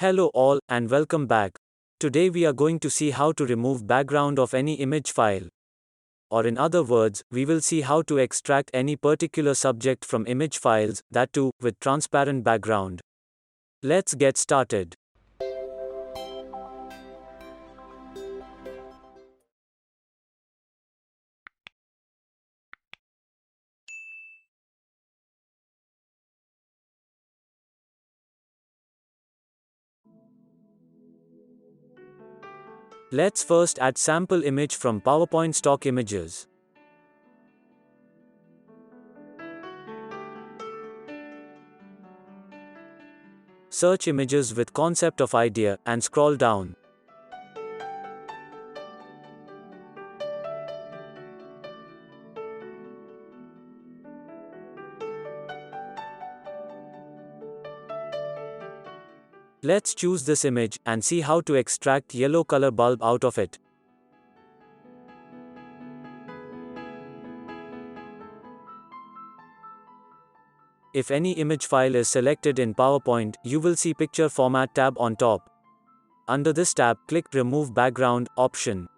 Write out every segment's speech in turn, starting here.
Hello all and welcome back. Today we are going to see how to remove background of any image file. Or in other words, we will see how to extract any particular subject from image files, that too, with transparent background. Let's get started. Let's first add sample image from PowerPoint stock images. Search images with concept of idea and scroll down. Let's choose this image and see how to extract yellow color bulb out of it. If any image file is selected in PowerPoint, you will see Picture Format tab on top. Under this tab, click Remove Background option.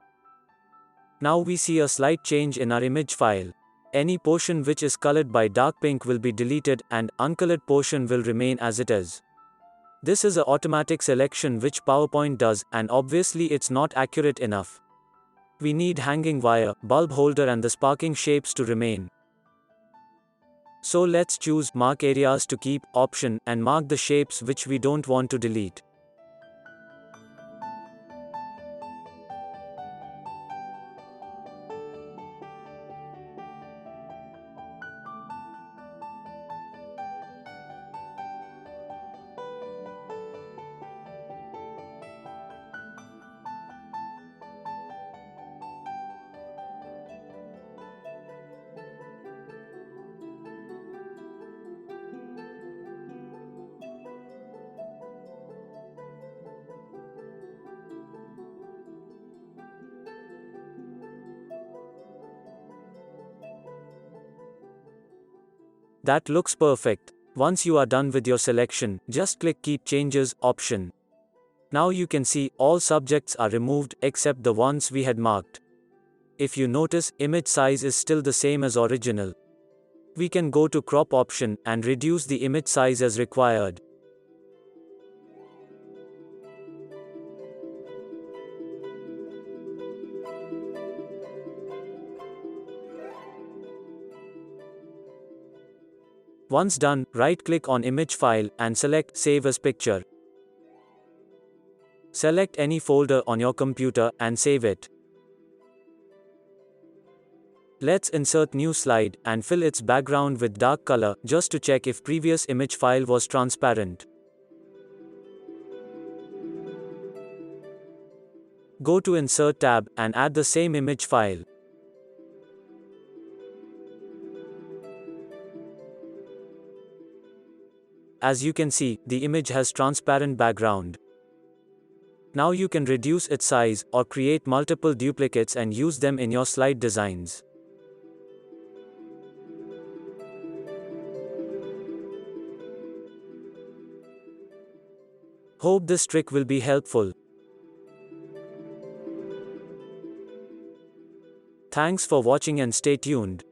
Now we see a slight change in our image file. Any portion which is colored by dark pink will be deleted and uncolored portion will remain as it is. This is an automatic selection which PowerPoint does, and obviously it's not accurate enough. We need hanging wire, bulb holder and the sparking shapes to remain. So let's choose Mark Areas to Keep option and mark the shapes which we don't want to delete. That looks perfect. Once you are done with your selection, just click Keep Changes option. Now you can see all subjects are removed except the ones we had marked. If you notice, image size is still the same as original. We can go to Crop option and reduce the image size as required. Once done, right-click on image file and select Save as Picture. Select any folder on your computer and save it. Let's insert new slide and fill its background with dark color just to check if previous image file was transparent. Go to Insert tab and add the same image file. As you can see, the image has transparent background. Now you can reduce its size or create multiple duplicates and use them in your slide designs. Hope this trick will be helpful. Thanks for watching and stay tuned.